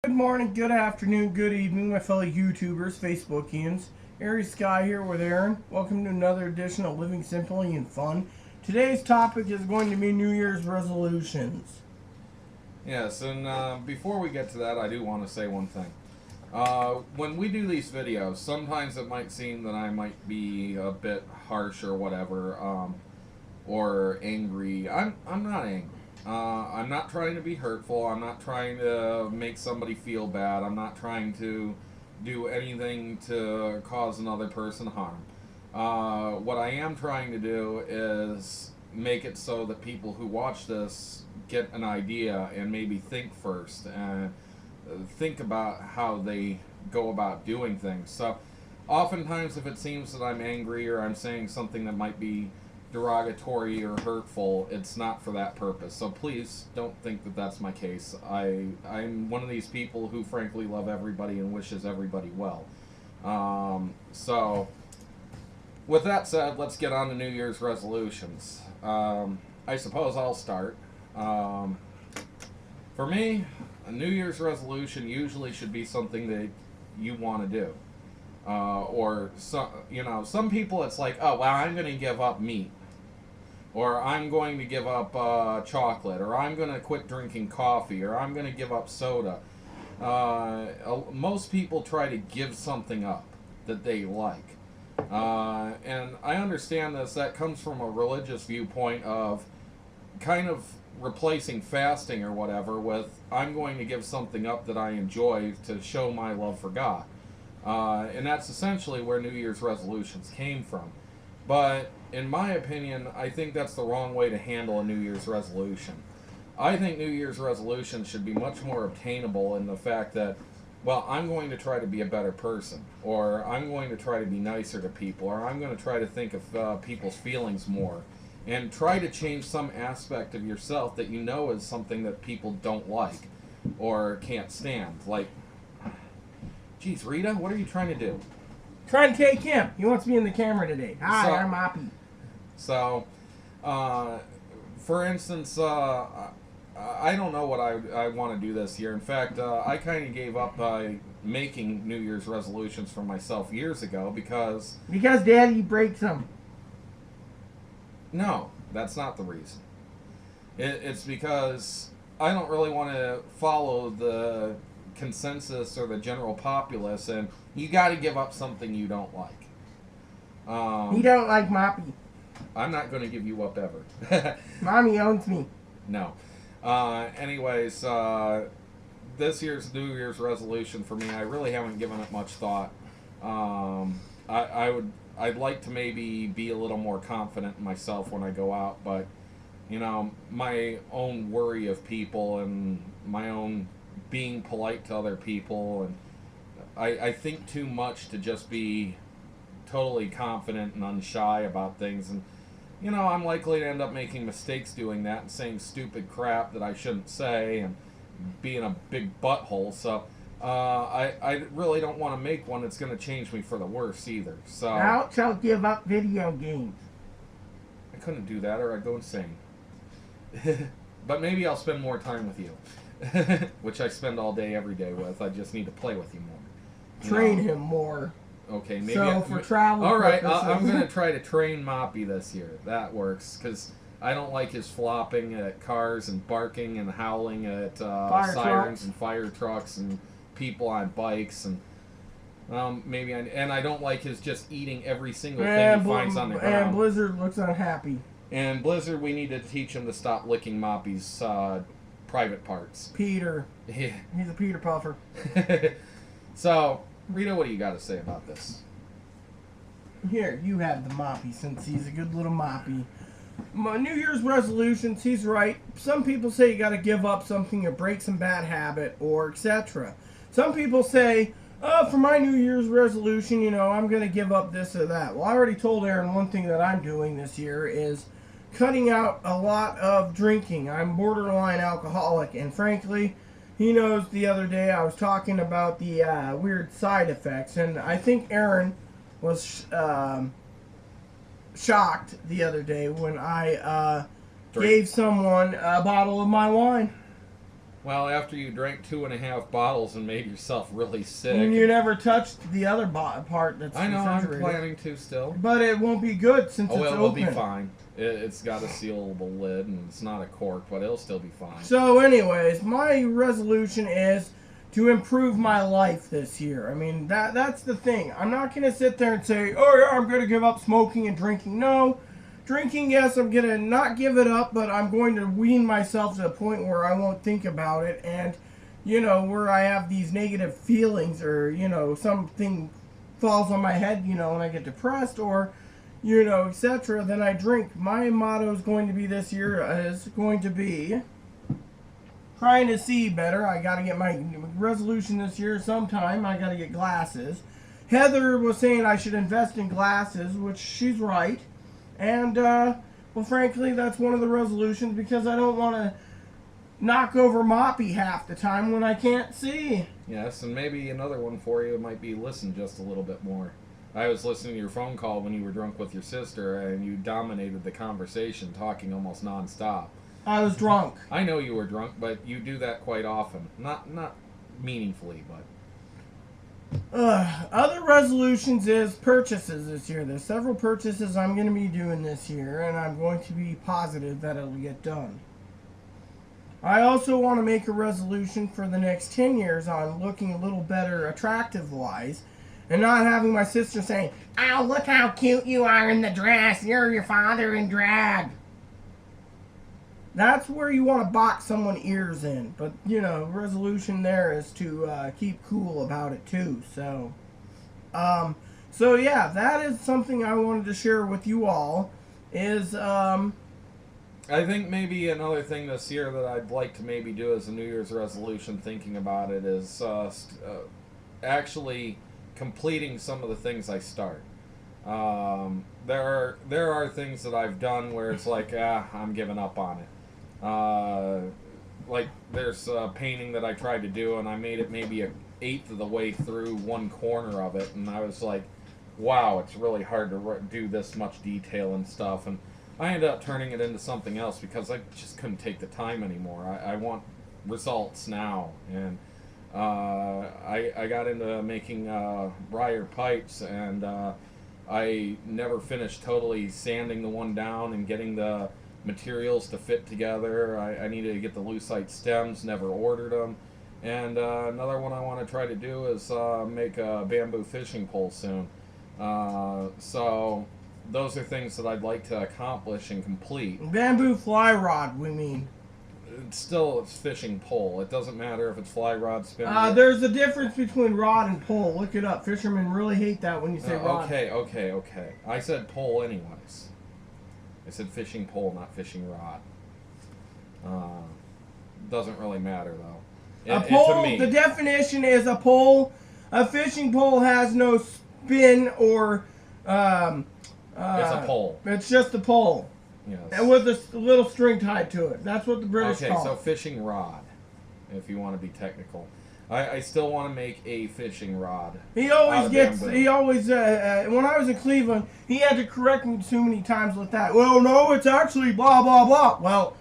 Good morning, good afternoon, good evening, my fellow YouTubers, Facebookians. Aries Sky here with Aaron. Welcome to another edition of Living Simply and Fun. Today's topic is going to be New Year's resolutions. Yes, and before we get to that, I do want to say one thing. When we do these videos, sometimes it might seem that I might be a bit harsh or whatever, or angry. I'm not angry. I'm not trying to be hurtful. I'm not trying to make somebody feel bad. I'm not trying to do anything to cause another person harm. What I am trying to do is make it so that people who watch this get an idea and maybe think first and think about how they go about doing things. So oftentimes if it seems that I'm angry or I'm saying something that might be derogatory or hurtful, it's not for that purpose. So please don't think that that's my case. I'm one of these people who frankly love everybody and wishes everybody well. So with that said, let's get on to New Year's resolutions. I suppose I'll start. For me, a New Year's resolution usually should be something that you want to do. Or some people it's like, oh well, I'm going to give up meat, or I'm going to give up chocolate, or I'm going to quit drinking coffee, or I'm going to give up soda. Most people try to give something up that they like, and I understand this. That comes from a religious viewpoint of kind of replacing fasting or whatever with I'm going to give something up that I enjoy to show my love for God. And that's essentially where New Year's resolutions came from. But in my opinion, I think that's the wrong way to handle a New Year's resolution. I think New Year's resolutions should be much more obtainable in the fact that, well, I'm going to try to be a better person, or I'm going to try to be nicer to people, or I'm going to try to think of people's feelings more, and try to change some aspect of yourself that you know is something that people don't like or can't stand. Like, geez, Rita, what are you trying to do? Trying to take him. He wants to be in the camera today. Hi, I'm Moppy. So, for instance, I don't know what I want to do this year. In fact, I kind of gave up making New Year's resolutions for myself years ago because Daddy breaks them. No, that's not the reason. It's because I don't really want to follow the consensus or the general populace, and you got to give up something you don't like. You don't like Moppy. I'm not going to give you up ever. Mommy owns me. No. Anyways, this year's New Year's resolution for me, I really haven't given it much thought. I'd like to maybe be a little more confident in myself when I go out, but my own worry of people and my own being polite to other people, and I think too much to just be totally confident and unshy about things, and I'm likely to end up making mistakes doing that and saying stupid crap that I shouldn't say and being a big butthole. So I really don't want to make one that's going to change me for the worse either. So Ouch, I'll give up video games. I couldn't do that or I'd go insane. But maybe I'll spend more time with you, which I spend all day every day with. I just need to play with you more. Train him more. Okay, maybe. So for travel all right, purposes. I'm going to try to train Moppy this year. That works, because I don't like his flopping at cars and barking and howling at sirens and fire trucks and people on bikes, and I don't like his just eating every single thing he finds on the ground. And Blizzard looks unhappy. And Blizzard, we need to teach him to stop licking Moppy's private parts. Peter. Yeah. He's a Peter Puffer. So, Rita, what do you got to say about this? Here, you have the Moppy, since he's a good little Moppy. My New Year's resolutions, he's right. Some people say you got to give up something or break some bad habit or etc. Some people say, oh, for my New Year's resolution, I'm going to give up this or that. Well, I already told Aaron one thing that I'm doing this year is cutting out a lot of drinking. I'm borderline alcoholic, and frankly, he knows the other day I was talking about the weird side effects, and I think Aaron was shocked the other day when I gave someone a bottle of my wine. Well, after you drank 2.5 bottles and made yourself really sick. And you never touched the other part that's I know, I'm refrigerated. planning to still. But it won't be good since Oh, it's it will open. be fine. It's got a sealable lid, and it's not a cork, but it'll still be fine. So anyways, my resolution is to improve my life this year. I mean, that's the thing. I'm not going to sit there and say, oh yeah, I'm going to give up smoking and drinking. No. Drinking, yes, I'm going to not give it up, but I'm going to wean myself to a point where I won't think about it. And, you know, where I have these negative feelings or, you know, something falls on my head, you know, and I get depressed or, you know, etc., then I drink. My motto is going to be this year is going to be trying to see better. I got to get my resolution this year sometime. I got to get glasses. Heather was saying I should invest in glasses, which she's right. And, well, frankly, that's one of the resolutions because I don't want to knock over Moppy half the time when I can't see. Yes, and maybe another one for you might be listen just a little bit more. I was listening to your phone call when you were drunk with your sister, and you dominated the conversation, talking almost nonstop. I was drunk. I know you were drunk, but you do that quite often. Not meaningfully, but... Other resolutions is purchases this year. There's several purchases I'm going to be doing this year, and I'm going to be positive that it'll get done. I also want to make a resolution for the next 10 years on looking a little better attractive-wise, and not having my sister saying, "Oh, look how cute you are in the dress. You're your father in drag." That's where you want to box someone's ears in. But, you know, resolution there is to keep cool about it, too. So yeah, that is something I wanted to share with you all. Is, I think maybe another thing this year that I'd like to maybe do as a New Year's resolution, thinking about it, is actually completing some of the things I start. There are things that I've done where it's like, I'm giving up on it. Like there's a painting that I tried to do, and I made it maybe 1/8 of the way through one corner of it, and I was like, wow, it's really hard to do this much detail and stuff, and I ended up turning it into something else because I just couldn't take the time anymore. I want results now, and I got into making briar pipes, and I never finished totally sanding the one down and getting the materials to fit together. I needed to get the lucite stems, never ordered them. And another one I want to try to do is make a bamboo fishing pole soon. So those are things that I'd like to accomplish and complete. bamboo fly rod, we mean. It's fishing pole. It doesn't matter if it's fly rod, spin. There's a difference between rod and pole. Look it up. Fishermen really hate that when you say rod. Okay. I said pole anyways. I said fishing pole, not fishing rod. Doesn't really matter though. A pole, the definition is a pole. A fishing pole has no spin or... it's a pole. It's just a pole. Yes. And with a little string tied to it. That's what the British call it. Okay, so fishing rod, if you want to be technical. I still want to make a fishing rod. He always when I was in Cleveland, he had to correct me so many times with that. Well, no, it's actually blah, blah, blah. Well,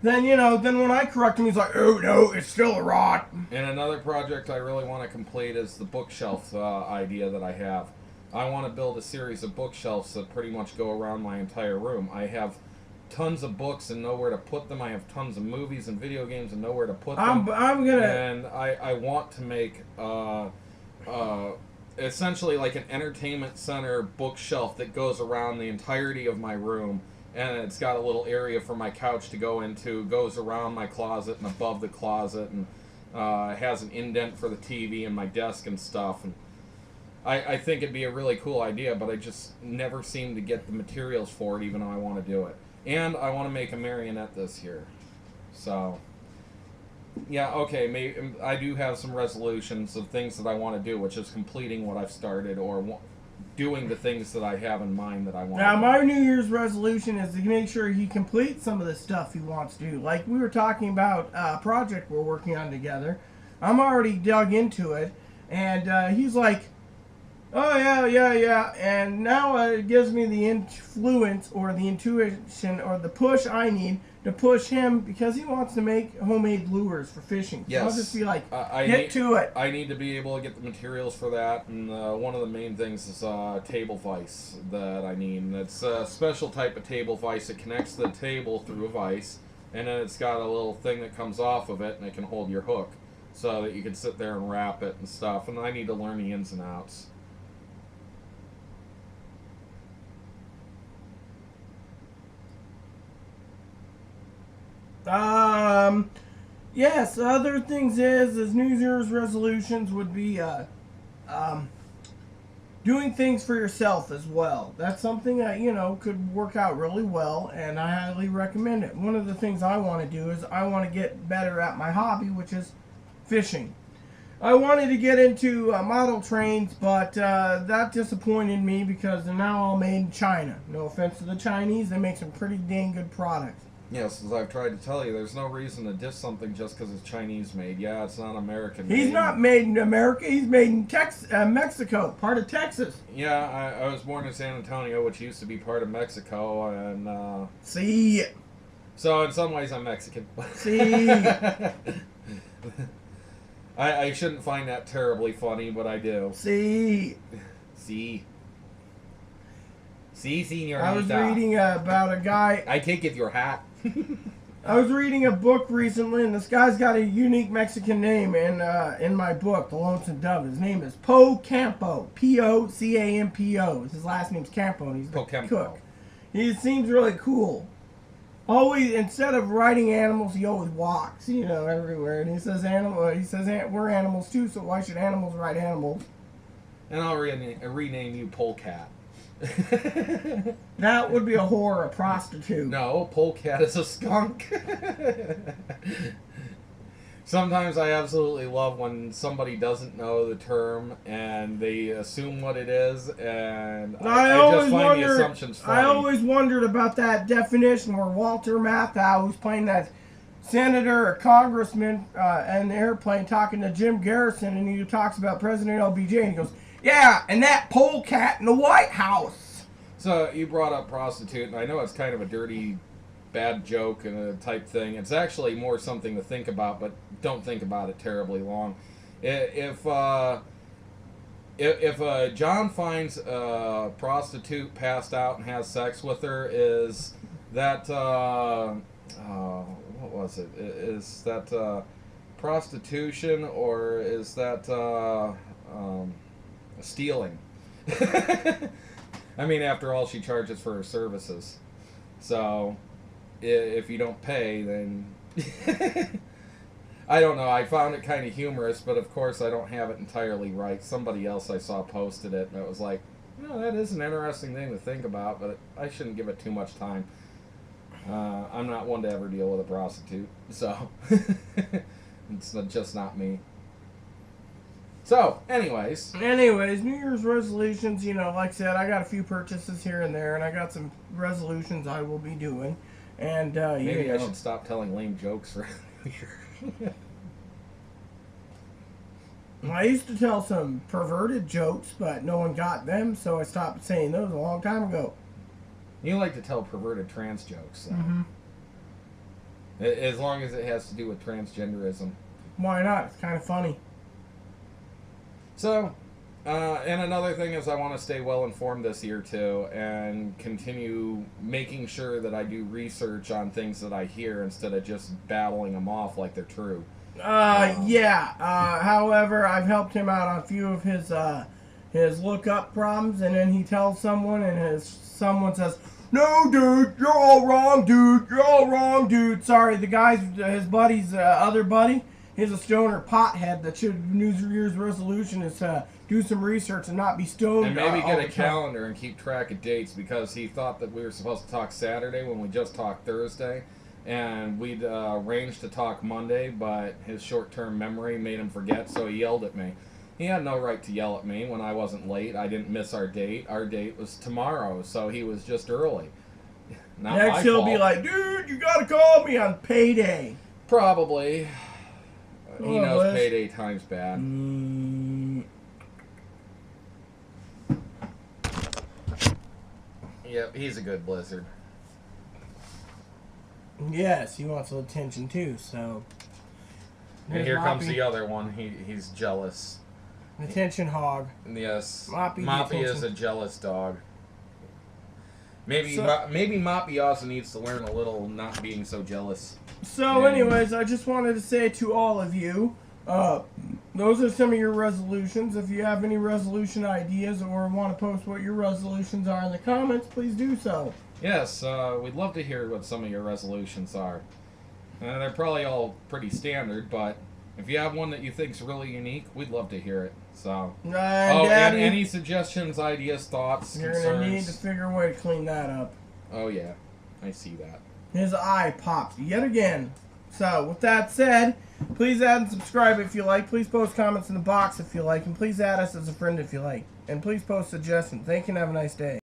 then, then when I correct him, he's like, oh, no, it's still a rod. And another project I really want to complete is the bookshelf idea that I have. I want to build a series of bookshelves that pretty much go around my entire room. I have tons of books and nowhere to put them. I have tons of movies and video games and nowhere to put them. And I want to make essentially like an entertainment center bookshelf that goes around the entirety of my room, and it's got a little area for my couch to go into, goes around my closet and above the closet, and has an indent for the TV and my desk and stuff. And I think it'd be a really cool idea, but I just never seem to get the materials for it, even though I want to do it. And I want to make a marionette this year. So, yeah, okay, maybe I do have some resolutions of things that I want to do, which is completing what I've started or doing the things that I have in mind that I want Now, to do. my New Year's resolution is to make sure he completes some of the stuff he wants to do. Like we were talking about a project we're working on together. I'm already dug into it, and he's like, oh, yeah. And now it gives me the influence or the intuition or the push I need to push him because he wants to make homemade lures for fishing. So Yes. I'll just be like, I get need, to it. I need to be able to get the materials for that, and one of the main things is table vise that I need. And it's a special type of table vise. It connects the table through a vise, and then it's got a little thing that comes off of it, and it can hold your hook, so that you can sit there and wrap it and stuff. And I need to learn the ins and outs. Yes, other things is New Year's resolutions would be doing things for yourself as well. That's something that, could work out really well, and I highly recommend it. One of the things I want to do is I want to get better at my hobby, which is fishing. I wanted to get into model trains, but that disappointed me because they're now all made in China. No offense to the Chinese, they make some pretty dang good products. Yes, as I've tried to tell you, there's no reason to diss something just because it's Chinese made. Yeah, it's not American made. He's not made in America. He's made in Mexico, part of Texas. Yeah, I was born in San Antonio, which used to be part of Mexico, and See? so in some ways I'm Mexican. See? I shouldn't find that terribly funny, but I do. See? See, señorita. I was reading about a guy. I take it your hat. I was reading a book recently, and this guy's got a unique Mexican name in my book, The Lonesome Dove. His name is Po Campo. P-O-C-A-M-P-O. His last name's Campo, and he's the cook. He seems really cool. Always, instead of riding animals, he always walks, everywhere. And he says we're animals too, so why should animals ride animals? And I'll rename you Polecat. That would be a whore, a prostitute. No, Polecat is a skunk. Sometimes I absolutely love when somebody doesn't know the term and they assume what it is, and I just find the assumptions funny. I always wondered about that definition where Walter Matthau, who's playing that senator or congressman in the airplane talking to Jim Garrison, and he talks about President LBJ, and he goes, yeah, and that polecat in the White House. So you brought up prostitute, and I know it's kind of a dirty, bad joke and a type thing. It's actually more something to think about, but don't think about it terribly long. If John finds a prostitute passed out and has sex with her, is that what was it? Is that prostitution, or is that stealing? I mean, after all, she charges for her services. So if you don't pay, then I don't know. I found it kind of humorous, but of course I don't have it entirely right. Somebody else I saw posted it, and it was like, that is an interesting thing to think about, but I shouldn't give it too much time. I'm not one to ever deal with a prostitute, so it's just not me. So, anyways, New Year's resolutions, like I said, I got a few purchases here and there, and I got some resolutions I will be doing. And maybe I should stop telling lame jokes for New Year. I used to tell some perverted jokes, but no one got them, so I stopped saying those a long time ago. You like to tell perverted trans jokes, so. Mm-hmm. As long as it has to do with transgenderism. Why not? It's kind of funny. So, and another thing is I want to stay well informed this year too, and continue making sure that I do research on things that I hear instead of just battling them off like they're true. However, I've helped him out on a few of his lookup problems, and then he tells someone, and someone says, "No, dude, you're all wrong, dude. You're all wrong, dude." Sorry, the guy's his buddy's other buddy. He's a stoner pothead that should New Year's resolution is to do some research and not be stoned. And maybe get a calendar and keep track of dates, because he thought that we were supposed to talk Saturday when we just talked Thursday, and we'd arranged to talk Monday, but his short-term memory made him forget, so he yelled at me. He had no right to yell at me when I wasn't late. I didn't miss our date. Our date was tomorrow, so he was just early. Not Next my he'll fault. be like, "Dude, you gotta call me on payday." Probably. He knows Liz. payday time's bad. Yep, he's a good Blizzard. Yes, he wants attention too, so. And Here's here comes Moppy. the other one. He's jealous. Attention hog. Yes, Moppy, Moppy the is a jealous dog. Maybe So- maybe Moppy also needs to learn a little not being so jealous. So, anyways, I just wanted to say to all of you, those are some of your resolutions. If you have any resolution ideas or want to post what your resolutions are in the comments, please do so. Yes, we'd love to hear what some of your resolutions are. They're probably all pretty standard, but if you have one that you think's really unique, we'd love to hear it. So, And and Daddy, any suggestions, ideas, thoughts, you're concerns? going to need to figure a way to clean that up. Oh yeah, I see that. His eye popped yet again. So, with that said, please add and subscribe if you like. Please post comments in the box if you like. And please add us as a friend if you like. And please post suggestions. Thank you and have a nice day.